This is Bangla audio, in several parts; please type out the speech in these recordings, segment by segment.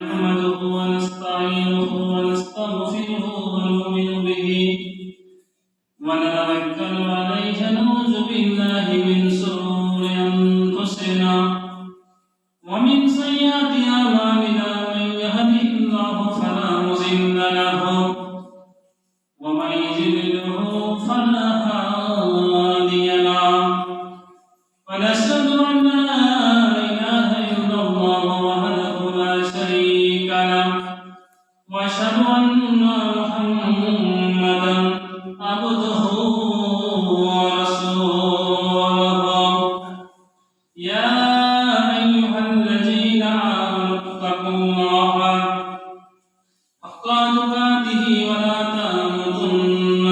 نحمده ونستعينه ونستغفره ونؤمن به ونتوكل عليه نعوذ بالله من شرور أنفسنا ومن سيئات أعمالنا من يهده الله فلا مضل له ومن يضلل فلا هادي له ونشهد أن لا إله إلا الله وحده لا شريك له وأشهد أن محمدا عبده ورسوله يا أيها الذين آمنوا اتقوا الله حق تقاته ولا تموتن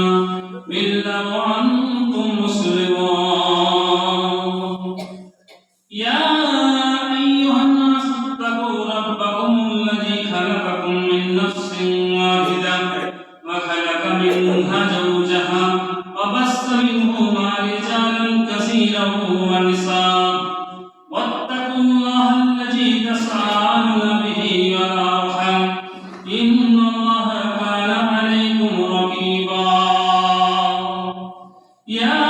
إلا وأنتم مسلمون يا أيها الناس اتقوا ربكم الذي خلقكم من نفس واحدة وخلق منها زوجها وبث منهما رجالا كثيرا ونساء واتقوا الله الذي تساءلون به والأرحام إن الله كان عليكم رقيبا يا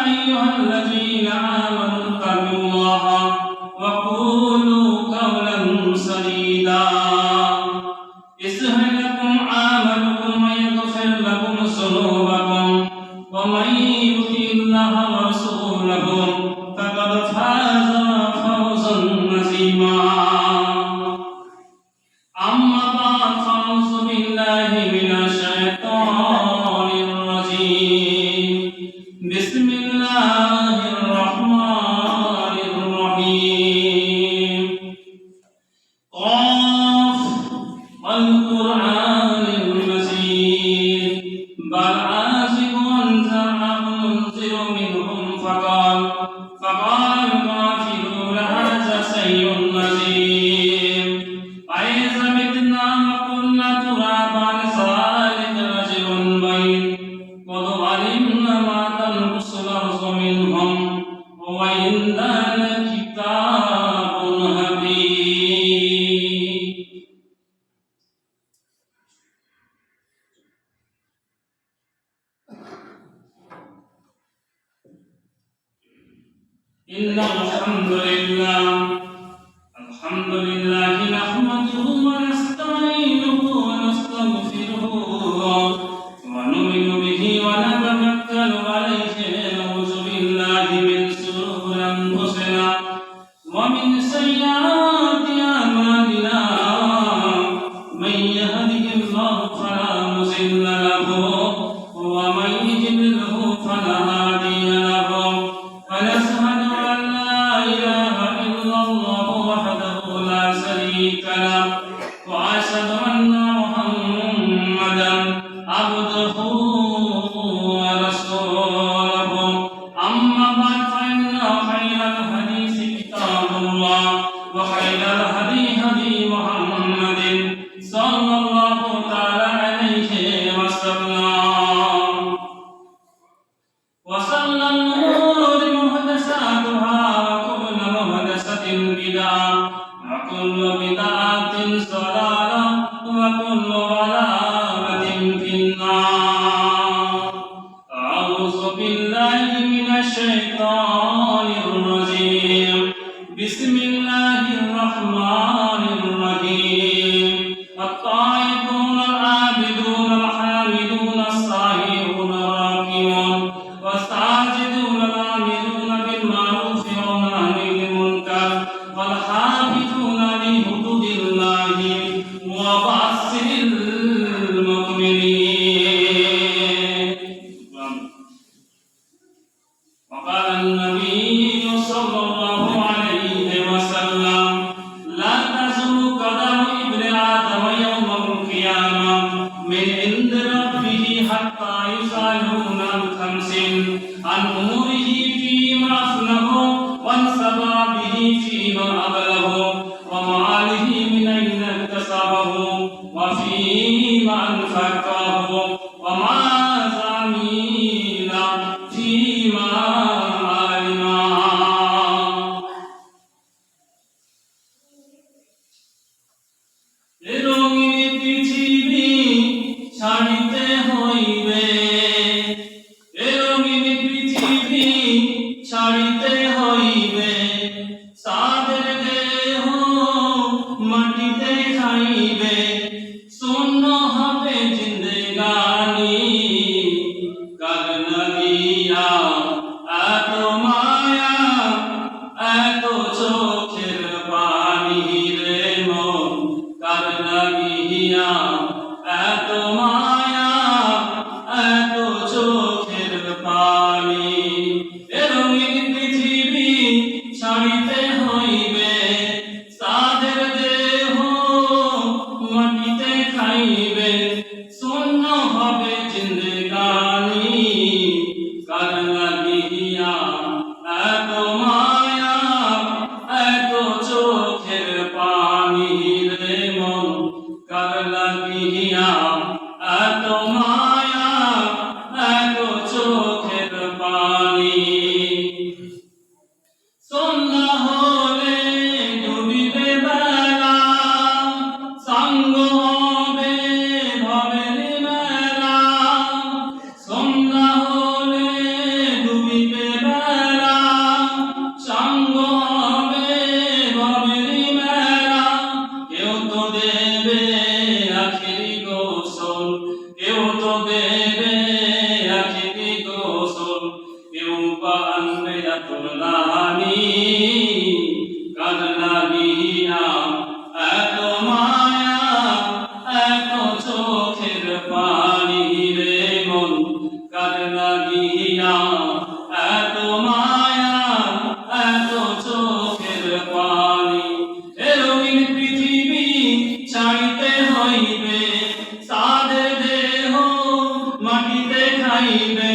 أيها الذين آمنوا اتقوا الله وقولوا قولا سديدا يصلح لكم أعمالكم ويغفر لكم ذنوبكم ومن يطع الله ورسوله فقد فاز فوزا عظيما أما بعد فأعوذ بالله من الشيطان الرجيم بسم الله الرحمن الرحيم قاف والقرآن المجيد بل عاجب أن جاءهم منذر منهم فقال الكافرون هذا شيء عظيم أإذا متنا وكنا ترابا ذلك رجل بعيد قد علمنا ما تنقص الأرض منهم وإنا لكتاب حفيظ إن الحمد لله نحمده ونستعينه ونستغفره ونؤمن به ونتوكل عليه نعوذ بالله من شرور أنفسنا ومن سيئات أعمالنا من يهده الله فلا مضل له ومن يضلل فلا هادي له ونشهد أن لا إله إلا الله وحده لا شريك له وأشهد أن محمدا عبده ورسوله أما بعد فإن خير الحديث كتاب الله وخير الهدي هدي محمد صلى الله تعالى عليه وسلم وصلى الأمور محدثاتها وكل محدثة بدعة وكل بدعة ضلالة وكل ضلالة في النار أعوذ بالله من الشيطان الرجيم بسم الله الرحمن الرحيم الطائفون العابدون الحامدون الصائمون الراكعون والساجدون الآمرون بالمعروف والنهي عن المنكر والحافظون لحدود الله وبشر المؤمنين وقال النبي صلى الله عليه وسلم لا تزول قدم ابن آدم يوم القيامة من عند ربه حتى يسألون عن خمس عن أموره فيما أفنه وعن شبابه فيما أبله وماله من أين اكتسبه وفيما أنفقه وماذا عمل فيما علم পৃথিবী ছাড়িতে হইবে, এ রঙিন পৃথিবী ছাড়িতে হইবে, সাদের দেহ মাটিতে খাইবে, শূন্য হবে জিন্দেগানি, কার লাগিয়া এত মায়া এত চোখের পানি রে মন, কার লাগিয়া এত মায়া এত চোখের পানি, এ রঙিন পৃথিবী ছাড়িতে হইবে, সাদের দেহ মাটিতে খাইবে, শূন্য হবে জিন্দেগানি, কার লাগিয়া এত মায়া এত চোখের পানি রে মন, কার লাগিয়া এত মায়া এত চোখের পানি। সন্ধ্যা হলে ডুবিবে বেলা, সাঙ্গ হবে ভবের মেলা, সন্ধ্যা হলে ডুবিবে বেলা, সাঙ্গ হবে ভবের মেলা, কেউ তো দেবে আখিরি গোসল, কেউ তো দেবে আখিরি গোসল, কেউ বা আনবে আতলানি, কার লাগিয়া এত মায়া এত চোখের পানি রে মন, কার লাগিয়া এত মায়া এত চোখের পানি, এ রঙিন পৃথিবী ছাড়িতে হইবে, সাদের দেহ মাটিতে খাইবে,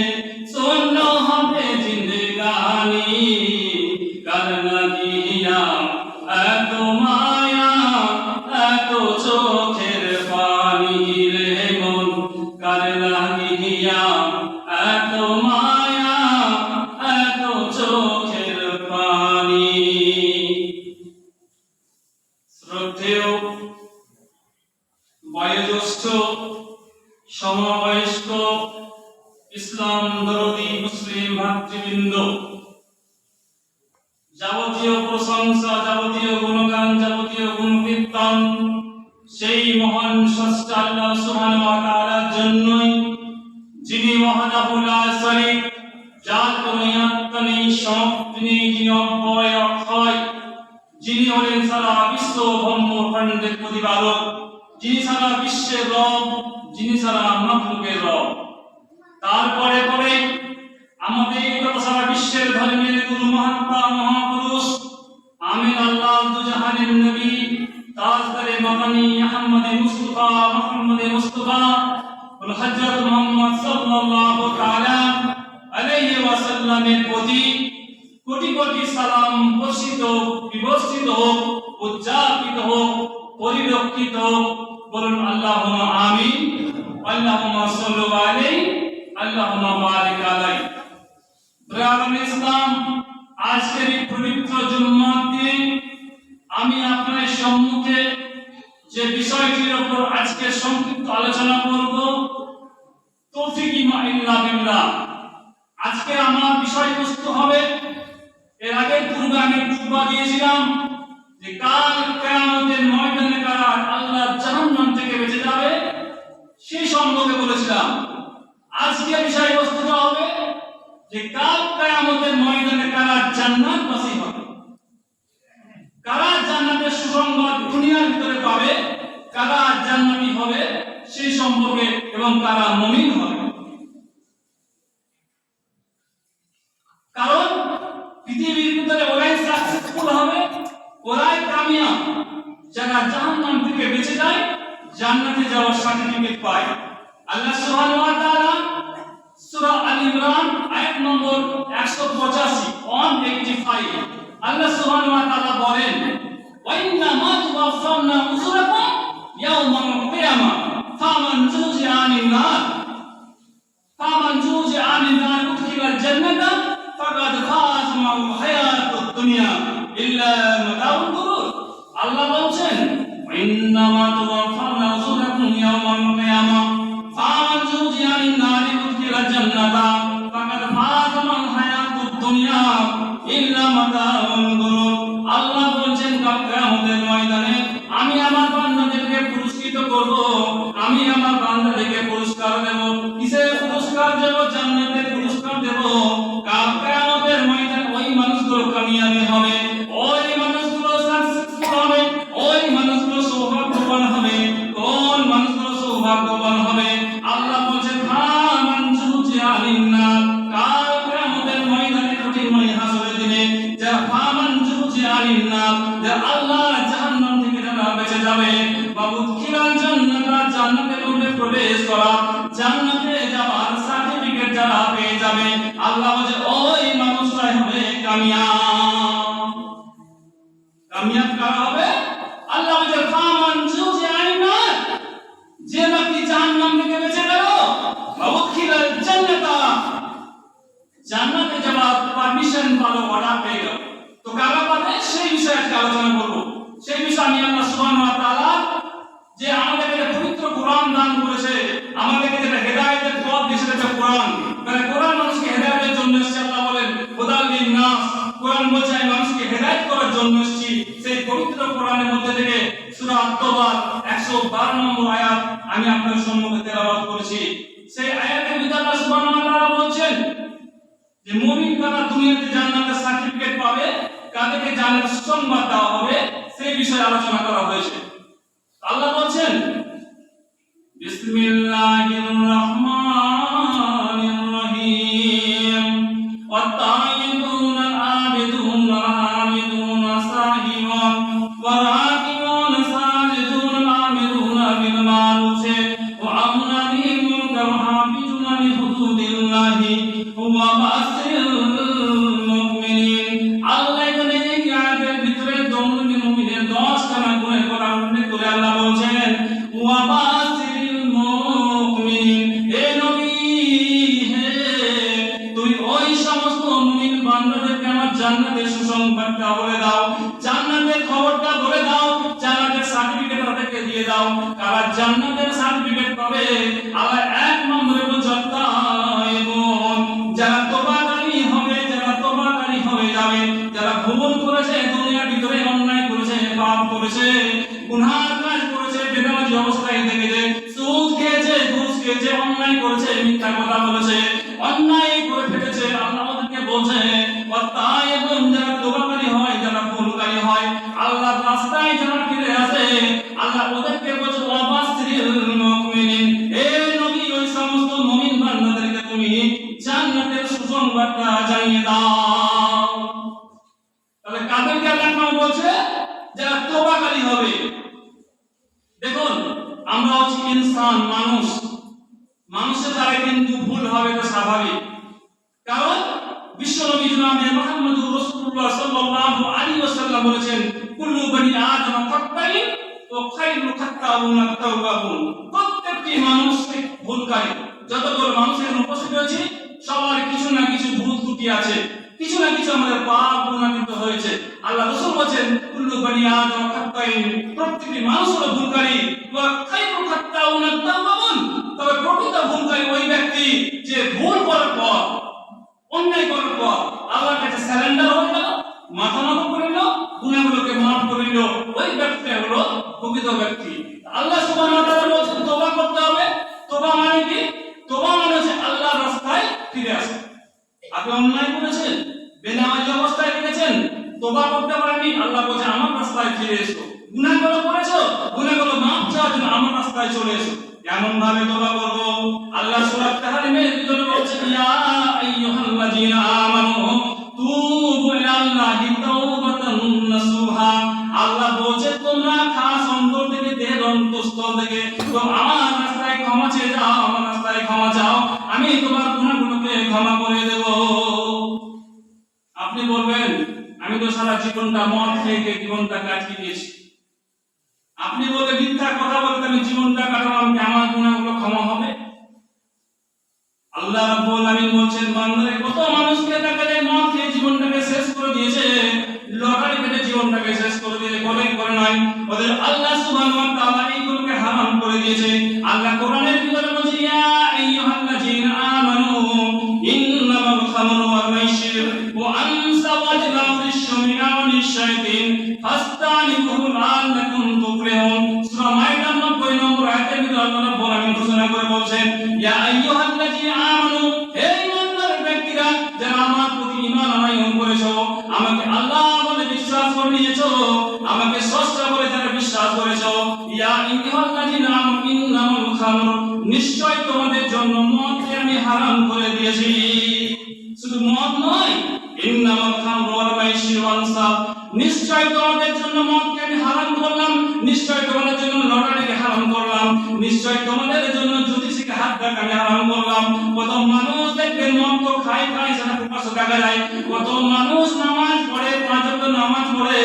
শূন্য হবে জিন্দেগানি, কার লাগিয়া এত মায়া এত চোখের পানি রে মন, কার লাগিয়া এত মায়া এত চোখের পানি। শ্রদ্ধেয় বয়োজ্যেষ্ঠ সমবয়স্ক ইসলাম দরদি মুসলিম ভাতৃবৃন্দ, যাবতীয় প্রশংসা যাবতীয় গুণগান যাবতীয় গুণকীর্তন সেই মহান স্রষ্টা আল্লাহ সুবহানাহু ওয়া তাআলার জন্যই, যিনি ওয়াহদাহু লা শারীক, যার কোনো আত্মা নেই, সমাপ্তি নেই, যিনি অব্যয় অক্ষয়, যিনি হলেন সারা বিশ্ব ব্রহ্মাণ্ডের প্রতিপালক, যিনি সারা বিশ্বের রব, যিনি সারা মাখলুকের রব। তারপরে পরে আমাদের সারা বিশ্বের ধর্মের গুরু মহাত্মা মহাপুরুষ আমিন আল্লাহ দুজাহানের নবী তাজদারে মাদানী আহমদে মুস্তাফা মুহাম্মদে মুস্তাফা হযরত মুহাম্মদ সাল্লাল্লাহু তাআলা আলাইহি ওয়াসাল্লামের প্রতি কোটি কোটি সালাম বর্ষিত বিবর্ষিত হোক, উদযাপিত হোক, পরিলক্ষিত হোক। বলুন আল্লাহুম্মা আমিন, আল্লাহুম্মা সাল্লু আলাইহি, আল্লাহুম্মা বারিক আলাইহি। ব্রাদার ইসলাম, আজকের এই পবিত্র জুম্মার দিন আমি আপনাদের সম্মুখে যে বিষয়টির উপর আজকে সংক্ষিপ্ত আলোচনা করব, তৌফিক মা ইল্লা বিল্লাহ। আজকে আমার বিষয়বস্তু হবে, এর আগে পূর্বে আমি খুতবা দিয়েছিলাম যে কাল কিয়ামতের ময়দানে কারা আল্লাহর জাহান্নাম থেকে বেঁচে যাবে সেই সম্পর্কে বলেছিলাম। আজকে বিষয়বস্তুটা হবে যে কাল কিয়ামতের ময়দানে কারা জান্নাতবাসী হবে, কারা জান্নাতের সুসংবাদ দুনিয়ার ভিতরে পাবে, কারা জান্নাতি হবে সেই সম্পর্কে, এবং কারা মুমিন হবে। কারণ পৃথিবীর ভিতরে ওরাই সাকসেসফুল হবে, ওরাই কামিয়াব যারা জাহান্নাম থেকে বেঁচে যায়, জান্নাতে যাওয়ার সার্টিফিকেট পায়। আল্লাহ সুবহানাহু ওয়া তাআলা সূরা আল ইমরান আয়াত নম্বর 185 185 আল্লাহ সুবহানাহু ওয়া তাআলা বলেন, ওয়া ইন্না মা তুওয়াফাউনা উজুরাকুম ইয়াওমাল কিয়ামাহ ফামান যুজিআ আনিন নার উদখিলাল জান্নাতা ফাকাদ ফাজ মাল হায়াতুদ দুনিয়া ইল্লা মাতাউল গুরুর। আল্লাহ বলেন, ওয়া ইন্না মা তুওয়াফাউনা ইয়াওমাল কিয়ামা ফামান যুজিয়া লিন-নারি উদখিলাল জান্নাতা ফাকাদ ফাযা মান হায়াতুদ দুনিয়া ইল্লা মাতাউল গুরুর। আল্লাহ বলেন কাল কিয়ামতের ময়দানে আমি আমার বান্দাদেরকে পুরস্কৃত করব, আমি আমার বান্দাদেরকে পুরস্কার দেব। কিসের পুরস্কার দেব? জান্নাতের পুরস্কার দেব। কাল কিয়ামতের ময়দানে ওই মানুষগুলো কামিয়াবি হবে, ওই মানুষগুলো সাকসেসফুল হবে, ওই মানুষগুলো সৌভাগ্যবান হবে। কোন মানুষগুলো সৌভাগ্যবান হবে? আল্লাহ বলেন ফামান যুজিয়া লিন-নার। কাল কিয়ামতের ময়দানে কঠিন হাসরের দিনে যে ফামান যুজিয়া লিন-নার, যে আল্লাহ জাহান্নাম থেকে যারা বেঁচে যাবে বা উদখিলাল জান্নাতা, জান্নাতের মধ্যে প্রবেশ করা, জান্নাতে যাওয়ার সার্টিফিকেট যারা পেয়ে যাবে, আল্লাহ বলে ওই মানুষরাই হবে কামিয়াব। কামিয়াব কারা হবে? আল্লাহ বলে ফামান যুজিয়া লিন-নার, যে ব্যক্তি জাহান্নাম থেকে বেঁচে গেল, বা উদখিলাল জান্নাতা, জান্নাতে যাওয়ার পারমিশন পালো, অর্ডার পেয়ে গেল। তো কারা পাবে সেই বিষয়ে আজকে আলোচনা করব। সেই বিষয়ে আমি আল্লাহ সুবহানাহু ওয়া তাআলা যে আমাদেরকে পবিত্র কোরআন দান করেছে, আমাদেরকে যেটা হেদায়েতের পথ দিয়েছে কোরআন, মানে কোরআন মানুষকে হেদায়েতের জন্য এসেছে। আল্লাহ বলেন হুদাল লিন-নাস, কোরআন বলছে আমি মানুষকে হেদায়েত করার জন্য এসেছি। সেই পবিত্র কোরআনের মধ্যে থেকে সূরা আত-তাওবার 112 নম্বর আয়াত আমি আপনাদের সম্মুখে তেলাওয়াত করেছি। সেই আয়াতের ভিতরে আল্লাহ সুবহানাহু ওয়া তাআলা বলছেন যে মুমিন কারা দুনিয়াতে জান্নাতের সার্টিফিকেট পাবে, কাদেরকে জান্নাতের সুসংবাদ দেওয়া হবে, সেই বিষয়ে আলোচনা করা হয়েছে। আল্লাহ বলেন বিসমিল্লাহির রহমানির রহিম ওয়াত-তাইয়িবুনা আল-আবিদুনা হামিদুনা সাহিওয়ান ওয়া রাকিউনা সাজিদুনা আমিরুনা বিল মারুফ ওয়া আমরুনা বিল মুনকার ওয়া হাফিজুনা লি হুদুদিল্লাহি ওয়া বাশশিরিল মুমিনিন। আল্লাহ এখানে এই আয়াতের ভিতরে দমুনি মুমিনের 10 খানা গুণের কথা উল্লেখ করে আল্লাহ বলেন ওয়া বাশশিরিল মুমিনিন, হে নবী, হে তুই ওই সমস্ত মুমিন বান্দাদেরকে আমার জান্নাতের সুসংবাদটা বলে দাও, জান্নাতের খবরটা বলে দাও, জান্নাতের সার্টিফিকেট তাদেরকে দিয়ে দাও। কারা জান্নাতের সার্টিফিকেট পাবে? আল্লাহ এক নম্বরে বলছেন তাইবুন, যারা তওবাকারী হবে, যারা তওবাকারী হয়ে যাবে, যারা ভুল করেছে, দুনিয়ার ভিতরে অন্যায় করেছে, পাপ করেছে, গুনাহ কাজ করেছে, বেনামাজি অবস্থায় থেকেছে, সুদ খেয়েছে, ঘুষ খেয়েছে, অন্যায় করেছে, মিথ্যা কথা বলেছে, অন্যায় করে ফেলেছে। আল্লাহ ওদেরকে বলছে ওয়াতাইবুন, যারা তওবাকারী হয়, যারা ভুলকারী হয়, আল্লাহর রাস্তায় যারা ফিরে আসে, আল্লাহ ওদেরকে বলছে ওয়া বাশশিরিল মুমিনিন, হে নবী ওই সমস্ত মুমিন বান্দাদেরকে তুমি জান্নাতের সুসংবাদটা জানিয়ে দাও। তাহলে কাদেরকে আল্লাহ বলছে? যারা তওবাকারী হবে। দেখুন আমরা হচ্ছি ইনসান, মানুষ, মানুষের দ্বারা কিন্তু ভুল হবে, এটা স্বাভাবিক। কারণ বিশ্বনবী জনাবে মুহাম্মদুর রাসূলুল্লাহ সাল্লাল্লাহু আলাইহি ওয়াসাল্লাম বলেছেন কুল্লু বনি আদম খাত্তাইন ওয়া খায়রুল খাত্তাউনা আত-তাওয়াবুন, প্রত্যেকটি মানুষ ভুলকারী। যতগুলো মানুষের উপস্থিত হয়েছে সবার কিছু না কিছু ভুল ত্রুটি আছে, কিছু না কিছু আমাদের পাপ গুনাহ কিন্তু হয়েছে। আল্লাহ রাসূল বলেন কুল্লু বনি আদম খাত্তাইন, প্রত্যেকটি মানুষ হলো ভুলকারী, ওয়া খায়রুল খাত্তাউনা আত-তাওয়াবুন, তবে প্রকৃত ভুলকারী ওই ব্যক্তি যে ভুল করার পর, অন্যায় করার পর আল্লাহর কাছে সারেন্ডার হয়ে গেল, মাথা নত করে নিল, গুনাহগুলোকে মাফ করে নিল, ওই ব্যক্তিটা হলো প্রকৃত ব্যক্তি। আল্লাহ সুবহানাহু ওয়া তাআলা বলেন তওবা করতে হবে। তওবা মানে কি? তওবা মানে হচ্ছে আল্লাহর রাস্তায় ফিরে আসা। আপনি অন্যায় করেছেন, বেনামাজি অবস্থায় থেকেছেন, তওবা করতে পারেননি, আল্লাহ বলেন আমার রাস্তায় ফিরে এসো। গুনাহগুলো করেছো, গুনাহগুলো মাফ চাওয়ার জন্য আমার রাস্তায় চলে এসো। এমন ভাবে তওবা করব। আল্লাহ সূরা তাহরিমের ভিতরে বলেছেন ইয়া আইয়ুহাল্লাযীনা আমানু তুবু ইলাল্লাহি তাওবাতান নাসুহা, আল্লাহ বলছে তোমরা খাস অন্তর থেকে, দেহের অন্তঃস্থল থেকে আমার রাস্তায় ক্ষমা চেয়ে যাও, আমার রাস্তায় ক্ষমা চাও, আমি তোমার গুনাহগুলোকে ক্ষমা করে দেব। আপনি বলবেন আমি তো সারা জীবনটা মদ খেয়ে জীবনটা কাটিয়ে দিয়েছি। আপনি বলে মিথ্যা কথা বলতে আমি জীবনটা কাটালাম, আমার গুনাহগুলো ক্ষমা হবে? আল্লাহ রাব্বুল আলামিন বলেন বান্দারে কত মানুষকে দেখা যায় মদ খেয়ে জীবনটাকে শেষ করে দিয়েছে, লটারি কেটে জীবনটাকে শেষ করে দিয়েছে, করে নাই, ওদের আল্লাহ সুবহানাহু ওয়া তাআলা এইগুলোকে হারাম করে করে দিয়েছে। আল্লাহ কোরআনের ভিতরে বলছে ইয়া আইয়ুহাল্লাযীনা আমানু ইন্নামাল খামরু ওয়াল মাইসির ওয়া আনসাব ওয়া আজলামু রিজসুম মিন আমালিশ শায়াতিন ফাসতানিবুহু লাআল্লাকুম তুফলিহুন। সূরা মাইদা 90 নম্বর আয়াতের ভিতরে আল্লাহ রাব্বুল আলামিন ঘোষণা করে বলছেন ইয়া আইয়ুহাল্লাযীনা আমানু, হে ঈমানদার ব্যক্তিরা যারা আমার প্রতি ঈমান আনয়ন করেছো, আমাকে আল্লাহ বলে বিশ্বাস করে নিয়েছো, আমাকে স্রষ্টা বলে যারা বিশ্বাস করেছো, ইয়া আইয়ুহাল্লাযীনা আমানু ইন্নামাল খামরু, নিশ্চয় তোমাদের জন্য মদকে আমি হারাম করে দিয়েছি। শুধু মদ নয়, ইন্নামাল খামরু ওয়াল মাইসির ওয়াল আনসাব, নিশ্চয় তোমাদের জন্য মদকে আমি হারাম করলাম, নিশ্চয় তোমাদের জন্য লটারিকে হারাম করলাম, নিশ্চয় তোমাদের জন্য জ্যোতিষীকে হাত ডাকা আমি হারাম করলাম। কত মানুষ দেখবেন মদ তো খায় সেটা প্রকাশ্য দেখা যায়। কত মানুষ নামাজ পড়ে, 5 ওয়াক্ত নামাজ পড়ে,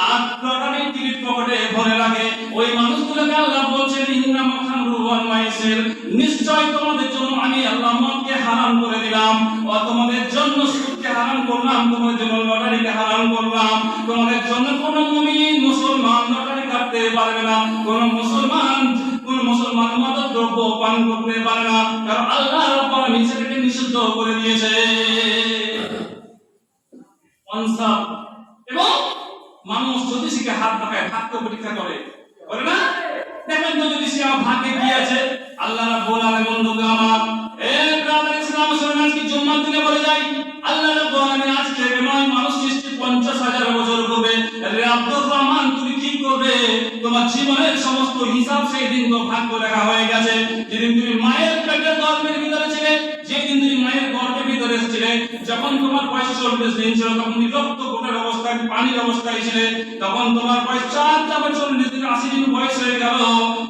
আর লটারির টিকিট পকেটে ভরে লাগে। ওই মানুষগুলোকে আল্লাহ বলছেন ইন্নামাল খামরু ওয়াল মাইসির, নিশ্চয় তোমাদের জন্য আমি আল্লাহ মদকে হারাম করে দিলাম, ও তোমাদের জন্য সুদকে হারাম করলাম, তোমাদের জন্য লটারিকে হারাম করলাম। তোমাদের জন্য কোন মুমিন মুসলমান লটারি কাটতে পারবে না, কোন মুসলমান মাদক দ্রব্য পান করতে পারে না, কারণ আল্লাহ রাব্বুল আলামিন সেটাকে নিষিদ্ধ করে দিয়েছে। আনসাব, এবং মানুষ জ্যোতিষীকে হাত দেখায়, ভাগ্য পরীক্ষা করে না? দেখেন তো জ্যোতিষী আমার ভাগ্যে কি আছে। আল্লাহ রাব্বুল আলামিন বন্ধুকে আমার ব্রাদার ইসলাম শুনুন, আজকে জুম্মার দিনে বলে যাই আল্লাহ রাব্বুল আলামিন আজ থেকে নয় মানুষ সৃষ্টি 50,000 বছর পূর্বে, রে আব্দুর রহমান তুমি কি করবে, তোমার জীবনের সমস্ত হিসাব সেই দিন তো ভাগ্য লেখা হয়ে গেছে। যেদিন তুমি মায়ের পেটের গর্ভের ভিতরে ছিলে, যেদিন তুমি মায়ের গর্ভের ভিতরে এসেছিলে, যখন তোমার বয়স 40 দিন ছিল, তখন তুমি রক্ত কোটার অবস্থায়, পানির অবস্থায় ছিলে, তখন তোমার বয়স 4 যাবে 40 দিন 80 দিন বয়স হয়ে গেল,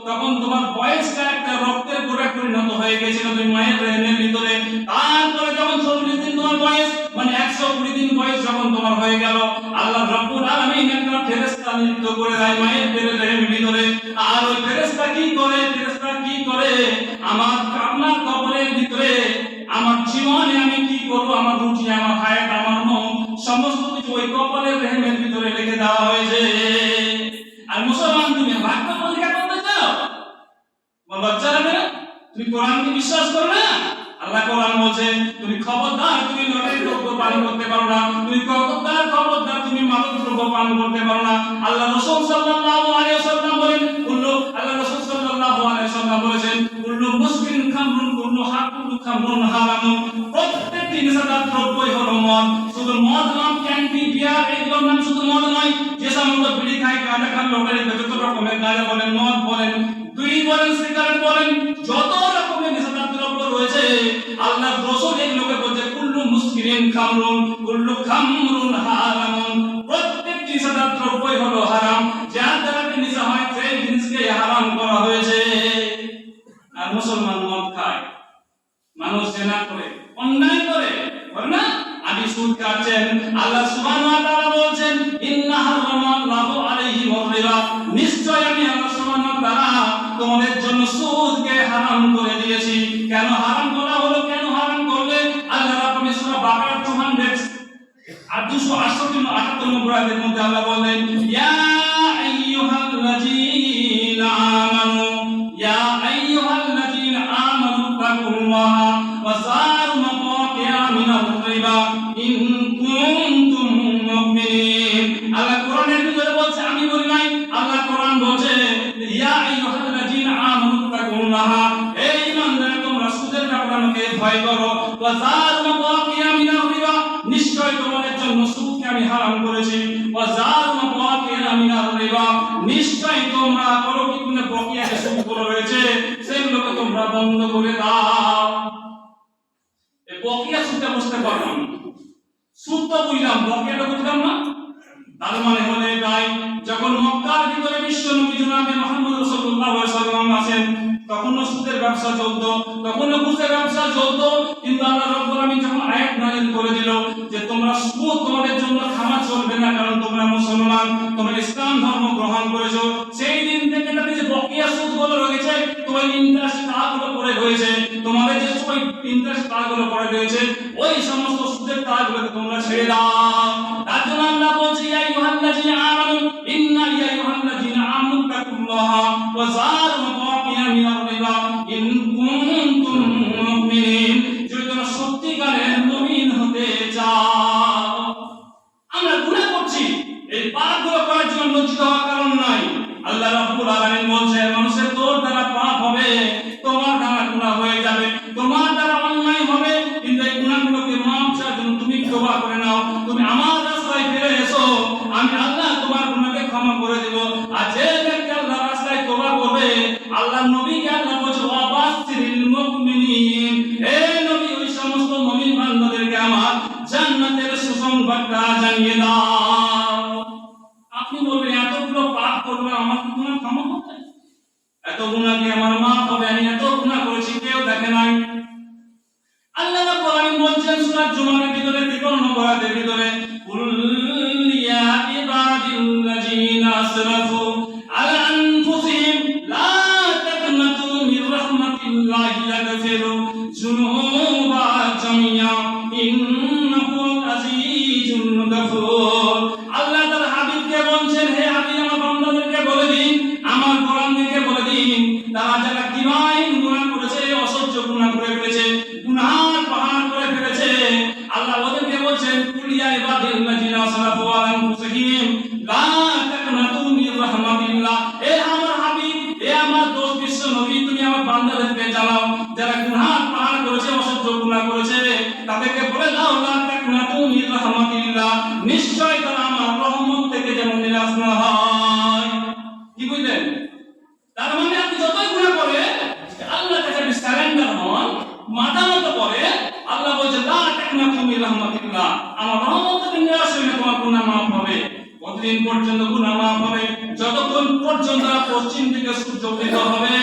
তখন তোমার বয়সটা একটা রক্তের কোটায় পরিণত হয়ে গেছিল তুমি মায়ের রেহেমের ভিতরে। তারপরে যখন 40 দিন তোমার বয়স, মানে 120 দিন বয়স যখন তোমার হয়ে গেল, আল্লাহ রাব্বুল আলামিন একটা ফেরেশতা নিযুক্ত করে দেয় মায়ের পেটের রেহেমের ভিতরে। আর ওই ফেরেশতা কি করে, আমার আপনার কবরের ভিতরে আমার জীবনে আমি কি করব, আমার রুচি, আমার হায়াত, আমার মন, সমস্ত কিছু ওই কবরের রেহেমের ভিতরে লিখে দেওয়া হয়েছে। আর মুসলমান তুমি ভাগ্য পরীক্ষা করতে চাও, লজ্জা লাগে না? তুমি কোরআনকে বিশ্বাস করো না? আল্লাহ কোরআন বলছে তুমি খবরদার তুমি লটারি দ্রব্য পান করতে পারো না, তুমি খবরদার তুমি মাদক দ্রব্য পান করতে পারো না। আল্লাহ রাসূল সাল্লাল্লাহু আলাইহি ওয়াসাল্লাম বলেন কুল্লু মুসকিন খামরুন কুল্লু খামরুন হারামুন, প্রত্যেকটি নেশাদার দ্রব্যই হলো মদ। শুধু মদ নয়, ক্যান্ডি, বিয়ার, এগুলোর নাম শুধু মদ নয়। যে সমস্ত বিড়ি খায়, গাঁজা খান, লটারি যত রকমের গাঁজা বলেন, মদ বলেন, বিড়ি বলেন, সিগারেট বলেন, যত রকমের নেশাদার দ্রব্য রয়েছে, আল্লাহ রাসূল এগুলোকে বলছে কুল্লু মুসকিরিন খামরুন কুল্লু খামরুন হারামুন, প্রত্যেকটি নেশাদার দ্রব্যই হলো হারাম। যার দ্বারা নেশা হয় সেই জিনিসকে হারাম করা হয়েছে। আর মুসলমান মদ খায়, মানুষ জেনা করে, অন্যায় করে না? আদি সুদ কাটছেন। আল্লাহ সুবহানাহু ওয়া তাআলা বলছেন ইন্না হারামাল্লাহু আলাইহিম রিবা, নিশ্চয় আমি আল্লাহ সুবহানাহু ওয়া তাআলা তোমাদের জন্য সুদকে হারাম করে দিয়েছি। কেন হারাম করা হলো, কেন হারাম করলে? আল্লাহ রাব্বুল সূরা বাকারা 200 আর 268 নম্বর আয়াতের মধ্যে আল্লাহ বলেন ইয়া আইয়ুহাল্লাযীনা আমানু, ইয়া আইয়ুহাল্লাযীনা আমানু তাকুল্লাহা ওয়া যারু মাওয়াকিআ মিনার রিবা ইন কুনতুম মুমিনিন। আল্লাহ কোরআনের ভিতরে বলছে, আমি বলি নাই, আল্লাহ কোরআন বলছে ইয়া আইয়ুহাল্লাযীনা আমানু তাকুল্লাহা, এই ঈমানদাররা তোমরা সুদের ব্যাপারকে ভয় করো, ওয়া যারু মাওয়াকিআ মিনার রিবা, নিশ্চয় তোমাদের জন্য সুদকে আমি হারাম করেছি, ওয়া যারু মাওয়াকিআ মিনার রিবা, নিশ্চয় তোমরা পরবর্তীতে বকেয়া যে সুদগুলো রয়েছে সেগুলোকে তোমরা বন্ধ করে দাও। এই বকেয়া সুদটা বুঝতে পারলাম, সুদ তো বুঝলাম, বকেয়াটা বুঝলাম না। তার মানে হলে তাই যখন মক্কার ভিতরে বিশ্ব নবী জনাবে মুহাম্মদ রাসূলুল্লাহ সাল্লাল্লাহু আলাইহি ওয়াসাল্লাম আসেন, তখনও সুদের ব্যবসা চলতো, তখনও ঘুষের ব্যবসা চলতো। কিন্তু আল্লাহ রাব্বুল আলামিন যখন আয়াত নাযিল করে দিল যে তোমরা সুদ তোমাদের জন্য খাওয়া চলবে না, কারণ তোমরা মুসলমান, তোমরা ইসলাম ধর্ম গ্রহণ করেছো, সেই দিন থেকে তাদের যে বকেয়া সুদগুলো রয়েছে, তোমার ইন্টারেস্ট টাকাগুলো পড়ে রয়েছে, তোমাদের যে সবাই ইন্টারেস্ট টাকাগুলো পড়ে রয়েছে, ওই সমস্ত সুদের টাকাগুলোকে তোমরা ছেড়ে দাও। তার জন্য আল্লাহ বলছে ইয়া আইয়ুহাল্লাযীনা আমানু ইন্না ইয়া আইয়ুহাল্লাযীনা আমানু তাকুল্লাহা ওয়া যারু মাওয়াকিআ আলামিন বলছে মানুষের তোর দ্বারা পাপ হবে, তোমার দ্বারা গুনাহ হয়ে যাবে, তোমার দ্বারা অন্যায় হবে, কিন্তু এই গুনাহগুলোকে মাফ চাওয়ার জন্য তুমি তওবা করে নাও, তুমি আমার রাস্তায় ফিরে এসো, আমি আল্লাহ তোমার গুনাহকে ক্ষমা করে দেব। আর যে ব্যক্তি আল্লাহর রাস্তায় তওবা করবে, আল্লাহর নবীকে আল্লাহ বলছে ওয়াবাসিরিল মুমিনিন, হে নবী ওই সমস্ত মুমিন বান্দাদেরকে আমার জান্নাতের সুসংবাদটা জানিয়ে দাও। আপনি বলবেন এতগুলো পাপ করলে আমার কি গুনাহ ক্ষমা হবে? এত গুনাহ কি আমার মাফ হবে? আমি এত গুনাহ করেছি কেউ দেখে নাই। আল্লাহ রাব্বুল আলামিন বলছেন সূরা জুমারের ভিতরে 53 নম্বর আয়াতের ভিতরে, কুল ইয়া ইবাদিল্লাযিনা আসরাফু আলা আনফুসিহিম লা তাকনাতু মির রাহমাতিল্লাহি ইয়াগফিরু যুনুবা জামিয়া ইন্নাহু আজিজুল গফুর। আল্লাহ তার হাবিবকে বলছেন, হে হাবিব আমার বান্দাদেরকে বলে দিন, আমার কোরআন থেকে বলে দিন, তারা যারা কিমাইন গুনাহ করেছে, অসহ্য গুনাহ করে ফেলেছে, গুনাহের পাহাড় করে ফেলেছে, আল্লাহ ওদেরকে বলছেন কুল ইয়া ইবাদিল্লাযিনা আসরাফু আলা আনফুসিহিম লা তাকনাতু মির রাহমাতিল্লাহ। এ আমার হাবিব, এ আমার দোস্ত বিশ্ব নবী, তুমি আমার বান্দাদেরকে জানাও যারা গুনাহের পাহাড় করেছে, অসহ্য গুনাহ করেছে, তাদেরকে বলে দাও লা তাকনাতু মির রাহমাতিল্লাহ, নিশ্চয় তারা আমার রহমত থেকে যেমন নিরাশ না হয়। কি বুঝলেন? তার মানে আপনি যতই গুনাহ করে আল্লাহর কাছে আপনি সারেন্ডার হন, মাথা নত করে, আল্লাহ বলছে লা তাকনাতু মির রাহমাতিল্লাহ, আমার রহমত থেকে নিরাশ হলে তোমার গুনাহ মাফ হবে। কতদিন পর্যন্ত গুনাহ মাফ হবে? যতক্ষণ পর্যন্ত পশ্চিম দিকে সূর্য উদিত হবে,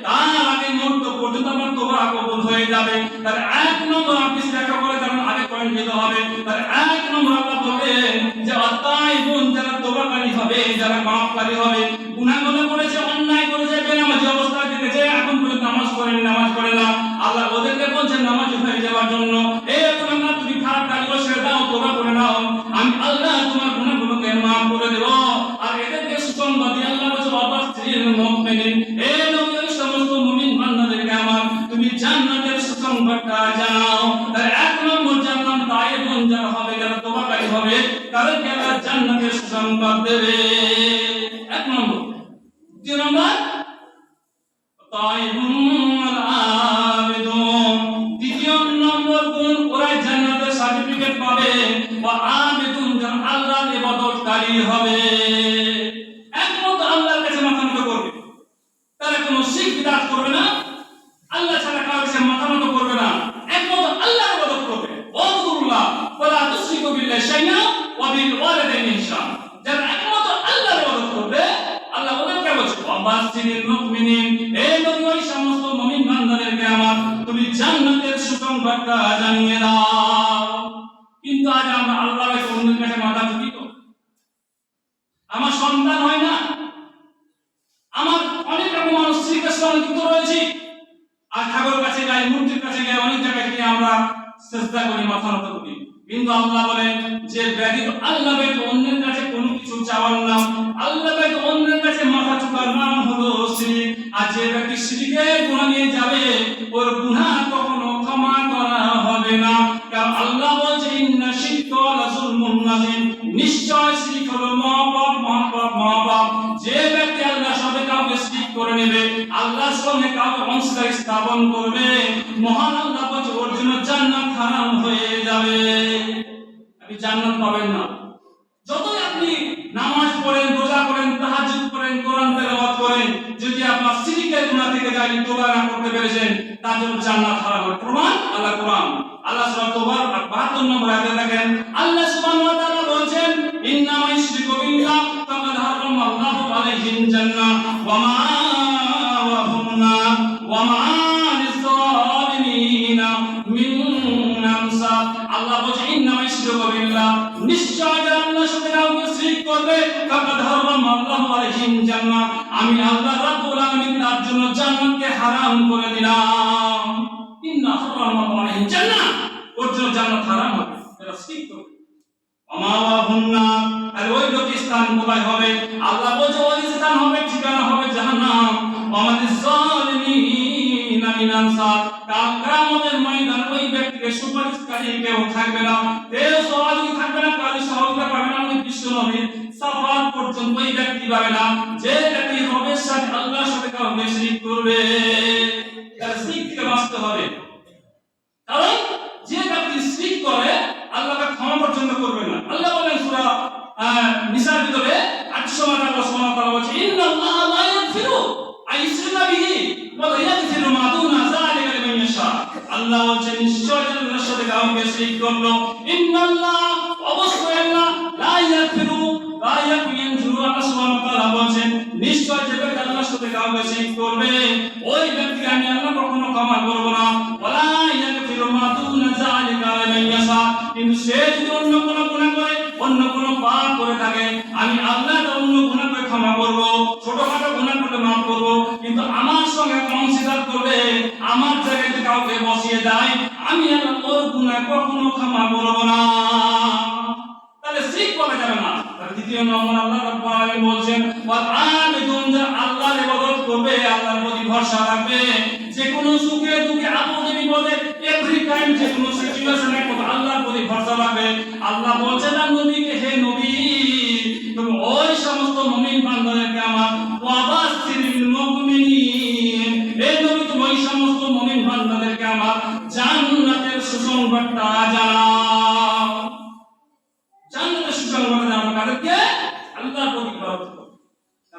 তার আগে মুহূর্ত পর্যন্ত আমার তওবা কবুল হয়ে যাবে। তার এক নম্বর আপনি দেখা করে কারণ আগে পয়েন্ট দিতে হবে। তার এক নম্বর আল্লাহ বলেন যে আতাইবুন, যারা তওবাকারী হবে, যারা মাফকারী হবে, গুনাহগুলো করেছে, অন্যায় করেছে, বেনামাজি অবস্থায় থেকেছে, এখন পর্যন্ত নামাজ পড়েনি, নামাজ পড়ে না, আল্লাহ ওদেরকে বলছেন নামাজি হয়ে যাওয়ার জন্য, এ তোমরা তুমি খারাপ কাজগুলো ছেড়ে দাও, তওবা করে নাও, আমি আল্লাহ তোমার গুনাহগুলোকে মাফ করে দেব। আর এদেরকে সুসংবাদ দিয়ে আল্লাহ বলছে ওয়াবাসিরিল মুমিনিন, এ নবী ওই সমস্ত মুমিন বান্দাদেরকে আমার তুমি জান্নাতের সুসংবাদটা জানাও। তার এক নম্বর জান্নাত তাইবুন, যারা হবে, যারা তওবাকারী হবে, তাদেরকে আল্লাহ জান্নাতের সুসংবাদ দেবে। এক নম্বর। দ্বিতীয় নম্বর তাইবুন আবিদুন, দ্বিতীয় নম্বর গুণ ওরাই জান্নাতের সার্টিফিকেট পাবে। ওয়া আবিদুন, যারা আল্লাহর ইবাদতকারী হবে, একমাত্র আল্লাহর কাছে মাথা নত করবে, তারা কোনো শিরক বিদআত করবে না, আল্লাহ ছাড়া কারো কাছে মাথা নত করবে না, একমাত্র আল্লাহর ইবাদত করবে। ওয়াকুল্লাহ ওয়ালা তুশরিকু বিল্লাহি শাইআ ওয়া বিল ওয়ালিদাইনি ইহসান, যারা একমাত্র আল্লাহর ইবাদত করবে, আল্লাহ ওদেরকে বলছে ওয়াবাসিরিল মুমিনিন, এই নবী ওই সমস্ত মুমিন বান্দাদেরকে আমার তুমি জান্নাতের সুসংবাদটা জানিয়ে দাও। কিন্তু আজ আমরা আল্লাহর কাছে অন্যের কাছে মাথা ঝুঁকি তো, আমার সন্তান হয় না, আমার অনেক রকম মানসিক সঙ্গে যুক্ত রয়েছি, আর ঠাকুরের কাছে যাই, মূর্তির কাছে যাই, অনেক জায়গায় গিয়ে আমরা সেজদা করি, মাথা নত করি, কিন্তু আল্লাহ বলেন যে ব্যতীত আল্লাহ ব্যতীত অন্যের কাছে কোনো কিছু চাওয়ার নাম, আল্লাহ ব্যতীত অন্যের কাছে মাথা ঝুঁকার নাম হলো শিরক। আর যে ব্যক্তি শিরকের গুনাহ নিয়ে যাবে, ওর গুনাহ কখনো ক্ষমা করা হবে না, কারণ আল্লাহ বলছে ইন্না শিরকা লাযুলমুন নাযীম, নিশ্চয় শিরক হলো মহাপাপ, মহাপাপ, মহাপাপ। যে ব্যক্তি আল্লাহর সাথে কাউকে শিরক করে নেবে, আল্লাহর সঙ্গে কাউকে অংশীদার স্থাপন করবে, মহান আল্লাহ বলছে ওর জন্য জান্নাত হারাম হয়ে যাবে, আপনি জান্নাত পাবেন না। যতই আপনি নামাজ পড়েন, রোজা করেন, তাহাজ্জুদ করেন, কোরআন তেলাওয়াত করেন, যদি আপনার শিরকের গুনাহ থেকে যাই তওবা না করতে পেরেছেন, তার জন্য জান্নাত হারাম হবে। প্রমাণ আল্লাহ কোরআন, আল্লাহ সূরা তওবার 72 নম্বর আয়াতে দেখেন আল্লাহ সুবহানাহু ওয়া তাআলা বলেন ইন্নামা ইশরিকু বিল্লাহ ফাকাদ হারামাল্লাহু আলাইহিল জান্নাহ ওয়া মা ওয়া মা লিয-যালিমিনা মিন আনসার। আল্লাহ বলেন ইন্নামা ইশরিকু বিল্লাহ, নিশ্চয় যারা আল্লাহর সাথে কাউকে শিরক করবে, ফাকাদ হারামাল্লাহু আলাইহিল জান্নাহ, আমি আল্লাহ রাব্বুল আলামিন তার জন্য জান্নাতকে হারাম করে দিলাম। ইন্না হারামাল্লাহু আলাইহিল জান্নাহ, ওর জন্য জান্নাত হারাম হবে, এরা শিরক করবে। আমাওয়াহুন্না, আর ওই লোক স্থান কোথায় হবে? আল্লাহ বলছে ওই স্থান হবে, ঠিকানা হবে জাহান্নাম। আমাদের জালিমিনা মিন আনসার, কাল কিয়ামতের ময়দানে ওই ব্যক্তিকে সুপারিশকারী কেউ থাকবে না, কেউ সহযোগী থাকবে না, কারো সহযোগিতা পাবে না। ওই বিশ্ব নবী সাফাত পর্যন্ত ওই ব্যক্তি পাবে না, যে ব্যক্তি হবে রবের সাথে আল্লাহর সাথে কাউকে শিরক করবে, তাহলে শিরক থেকে বাঁচতে হবে। কারণ যে ব্যক্তি শিরক করে আল্লাহকে ক্ষমা পর্যন্ত করবে না। আল্লাহ বলেন সূরা নিসার ভিতরে 800 বার আল্লাহ সুবহানাহু ওয়া তাআলা বলেন ইন্নাল্লাহা লা ইয়াগফিরু আইয়ুশরাকা বিহি ওয়া লা ইয়াগফিরু মা দুনা যালিকা লিমান ইয়াশা। আল্লাহ বলেন নিশ্চয় যারা আল্লাহর সাথে কাউকে শিরক করলো, ইন্নাল্লাহ অবশ্যই আল্লাহ লা ইয়াগফিরু লা ইয়াগফিরু, আল্লাহ সুবহানাহু ওয়া তাআলা বলেন নিশ্চয় যে ব্যক্তি আল্লাহর সাথে কাউকে শিরক করবে ওই ব্যক্তিকে আমি আল্লাহ কখনো ক্ষমা করব না। ওয়ালা ইয়াগফিরু মা দুনা যালিকা লিমান ইয়াশা, কিন্তু সে যদি অন্য কোনো গুনাহ করে, অন্য কোনো পাপ করে থাকে, আমি আল্লাহ তার অন্য গুনাহ করে ক্ষমা করব, ছোটখাটো গুনাহ করলে মাফ করব, কিন্তু আমার সঙ্গে অংশীদার করলে, আমার জায়গায় কাউকে বসিয়ে দেয়, আমি আল্লাহ ওর গুনাহ কখনো ক্ষমা করব না। তাহলে শিরক করা যাবে না। তার দ্বিতীয় নম্বর আল্লাহ রাব্বুল আলামিন বলেন ওয়াল আবিদুন, যারা আল্লাহর ইবাদত করবে, আল্লাহর প্রতি ভরসা রাখবে, যে কোনো সুখে দুঃখে আপদে বিপদে এভরি টাইম যে কোনো সিচুয়েশনে আল্লাহর প্রতি ভরসা রাখবে। আল্লাহ বলেন নবীকে, হে নবী তুমি ওই সমস্ত মুমিন বান্দাদেরকে আমার ওয়াবাসিরিল মুমিনিন, হে নবী তুমি ওই সমস্ত মুমিন বান্দাদেরকে আমার জান্নাতের সুসংবাদটা জানাও। জান্নাতের সুসংবাদ জানাও কাদেরকে? আল্লাহর প্রতি ভরসা।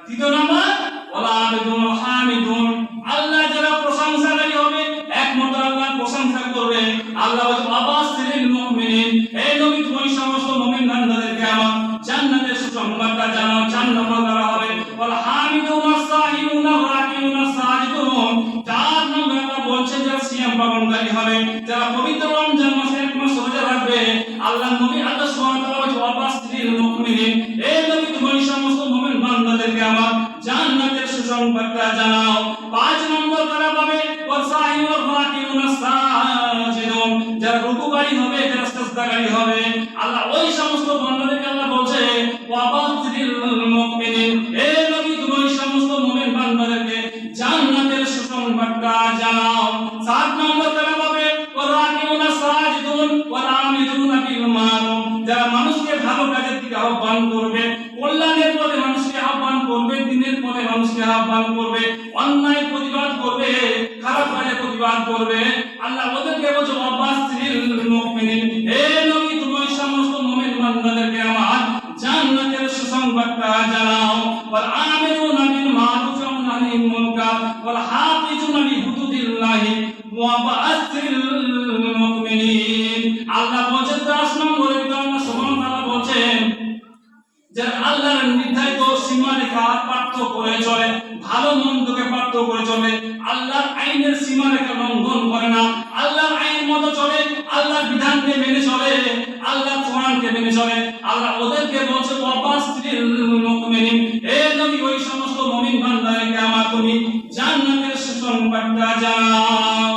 তৃতীয় নম্বর ওয়ালা আবিদুন হামিদুন, আল্লাহ যারা প্রশংসাকারী হবে, একমাত্র আল্লাহর প্রশংসা করবে। আল্লাহ বলেন ওয়াবাসিরিল মুমিনিন, হে নবী তুমি ওই সমস্ত মুমিন বান্দাদেরকে আমার জান্নাতের সুসংবাদটা জানাও। চার নম্বর তারা হবে ওয়াল হামিদুন আস-সাইয়ুন আর-রাকিউন আস-সাজিদুন, চার নম্বর আল্লাহ বলছেন যারা সিয়াম পালনকারী হবে, যারা পবিত্র রমজান মাসে এক মাস রোজা রাখবে, আল্লাহ নবী আল্লাহ সুবহানাহু ওয়া তাআলা বলেন ওয়াবাসিরিল মুমিনিন, হে নবী তুমি ওই সমস্ত মুমিন বান্দাদেরকে আমার জান্নাতের সুসংবাদটা জানাও। পাঁচ নম্বর তারা পাবে ওয়াসাইয়ুন আর-রাকিউন আস-সাজিদুন, যারা রুকুকারী হবে, যারা সিজদাকারী হবে, আল্লাহ ওই সমস্ত বান্দাদেরকে আল্লাহ বলছে ওয়াবাসিরিল মুমিনিন, হে নবী তুমি ওই সমস্ত মুমিন বান্দাদেরকে জান্নাতের সুসংবাদটা জানাও। সাত নম্বর তারা পাবে ওয়ারাকিউন আস-সাজিদুন ওয়াল আমিলুনা বিল মারুফ, যারা মানুষকে ভালো কাজের দিকে আহ্বান করবে, কল্যাণের পথে মানুষকে আহ্বান করবে, দ্বীনের পথে মানুষকে আহ্বান করবে, অন্যায় প্রতিবাদ করবে, খারাপ কাজের প্রতিবাদ করবে, আল্লাহ ওদেরকে বলছে ওয়াবাসিরিল মুমিনিন, হে নবী তুমি ওই সমস্ত মুমিন বান্দাদেরকে আমার জান্নাতের সুসংবাদটা জানাও। ওয়াল আমিলুনা বিল মারুফ ওয়া নাহিল মুনকার ওয়াল হাফিজুনা লিহুদুদিল্লাহি ওয়া বাসিরিল মুমিনিন। আল্লাহ বলেন 10 নম্বরে আল্লাহ সুবহানাহু ওয়া তাআলা বলেন যারা আল্লাহর নির্ধারিত সীমারেখা পার্থক্য করে চলে, ভালো মন্দকে পার্থক্য করে চলে, আল্লাহর আইনের সীমারেখা লঙ্ঘন করে না, আল্লাহর আইন মতো চলে, আল্লাহর বিধানকে মেনে চলে, আল্লাহর কোরআনকে মেনে চলে, আল্লাহ ওদেরকে বলছে ওয়াবাসিরিল মুমিনিন, হে নবী ওই সমস্ত মুমিন বান্দাদেরকে আমার তুমি জান্নাতের সুসংবাদটা জানাও।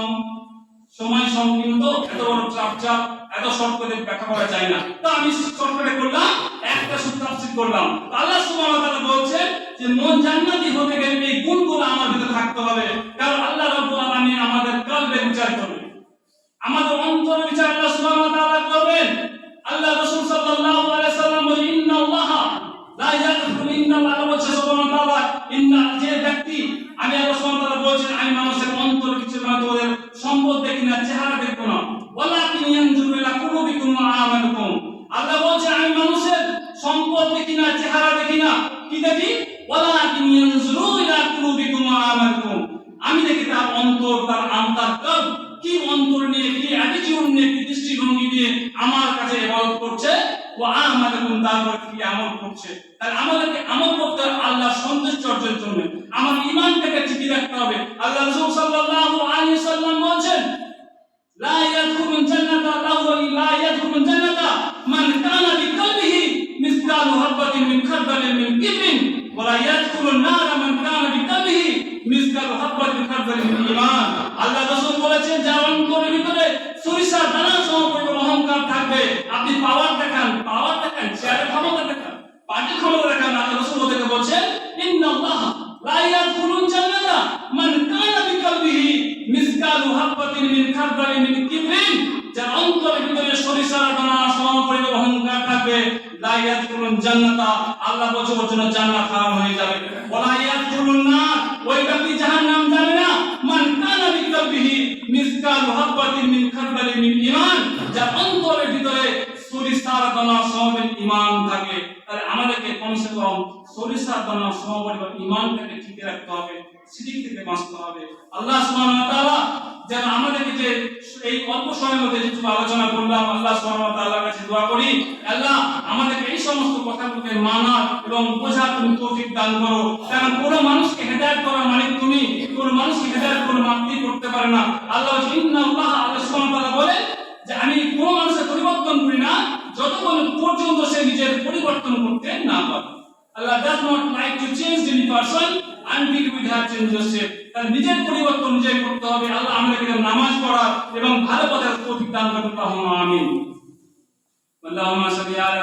সময় সংকীর্ণ, এত বড় চাপ এত শর্টকাটে ব্যাখ্যা করা যায় না, তো আমি শর্টকাটে করলাম, একটা সূত্র তাফসীর করলাম। আল্লাহ সুবহানাহু ওয়া তাআলা বলছেন যে মন জান্নাতি হতে গেলে এই গুণগুলো আমার ভিতরে থাকতে হবে, কারণ আল্লাহ রাব্বুল আলামিন আমাদের কলবে বিচার করবে, আমাদের অন্তরে বিচার আল্লাহ সুবহানাহু ওয়া তাআলা করবেন। আল্লাহ রাসূল সাল্লাল্লাহু আলাইহি সাল্লাম বলেন ইন্নাল্লাহা লা ইয়াগফিরু, ইন্নাল্লাহ বলছে সুবহানাহু ওয়া তাআলা, ইন্না যে ব্যক্তি, আমি আল্লাহ সুবহানাহু ওয়া তাআলা বলেন আমি মানুষের অন্তর কিছু না, ওদের সম্পদ দেখি না, চেহারা দেখব না, ওয়ালাকিন ইয়ানজুরু ইলা কুলুবিকুম ওয়া আমালিকুম, আল্লাহ বলেন আমি মানুষের সম্পদ দেখি না, চেহারা দেখি না, কি দেখি? ওয়ালাকিন ইয়ানজুরু ইলা কুলুবিকুম ওয়া আমালিকুম, আমি দেখি তার অন্তর, তার আন্তর কব, কি অন্তর নিয়ে, কি অ্যাটিটিউড নিয়ে, কি দৃষ্টিভঙ্গি নিয়ে আমার কাছে ইবাদত করছে, ওয়া আমালিকুম তারপর কি আমল করছে। তাই আমাদেরকে আমল করতে আল্লাহ সন্তুষ্টি অর্জনের জন্য আমার ঈমানটাকে টিকিয়ে রাখতে হবে। আল্লাহ রাসূল সাল্লাল্লাহু আলাইহি ওয়াসাল্লাম বলেন লা ইয়াদখুলুল জান্নাতা লা ইয়াদখুলুল জান্নাতা মান কানা বিকলবিহি মিসকালু হাববাতিন মিন খারদালিন মিন কিবরিন ওয়া লা ইয়াদখুলুন নারা মান কানা বিকলবিহি মিসকালু হাববাতিন মিন খারদালিন মিন ঈমান। আল্লাহ রাসূল বলেছেন যার অন্তরের ভিতরে সরিষার দানা সমপরিমাণ অহংকার থাকবে, আপনি পাওয়ার দেখান, শেয়ারের ক্ষমতা দেখান, পার্টির ক্ষমতা দেখান, আল্লাহ রাসূল ওদেরকে বলেন ইন্নাল্লাহ লা ইয়াদখুলুল জান্নাতা মান কানা বিকলবিহি মিসকালু হাববাতিন মিন খারদালিন মিন কিবরিন, যার অন্তরের ভিতরে সরিষার দানা সমপরিমাণ অহংকার থাকবে, লা ইয়াদখুলুল জান্নাতা, আল্লাহ বলছে ওর জন্য জান্নাত হারাম হয়ে যাবে, ওয়া লা ইয়াদখুলুন প্রার্থনা সমপরিবার ঈমানটাকে ঠিক রাখতে হবে, শিরক থেকে বাঁচতে হবে। আল্লাহ সুবহানাহু ওয়া তাআলা যেন আমাদেরকে যে এই অল্প সময়ের মধ্যে যেটুকু আলোচনা করলাম, আল্লাহ সুবহানাহু ওয়া তাআলার কাছে দোয়া করি, আল্লাহ আমাদেরকে এই সমস্ত কথাগুলোকে মানার এবং বোঝার তুমি তৌফিক দান করো। কারণ কোনো মানুষকে হেদায়েত করার মালিক তুমি, কোনো মানুষকে হেদায়েত কোনো মানতেই করতে পারে না। আল্লাহ ইন্নাল্লাহ, আল্লাহ সুবহানাহু ওয়া তাআলা বলে যে আমি কোনো মানুষের পরিবর্তন করি না যতক্ষণ পর্যন্ত সে নিজের পরিবর্তন করতে না পারে। Allah does not like to change any person until we have changed yourself. তার নিজের পরিবর্তন নিজে করতে হবে। আল্লাহ আমাদেরকে নামাজ পড়া এবং ভালো পথের তৌফিক দান করুন। আমিন। আল্লাহুম্মা সাল্লি আলা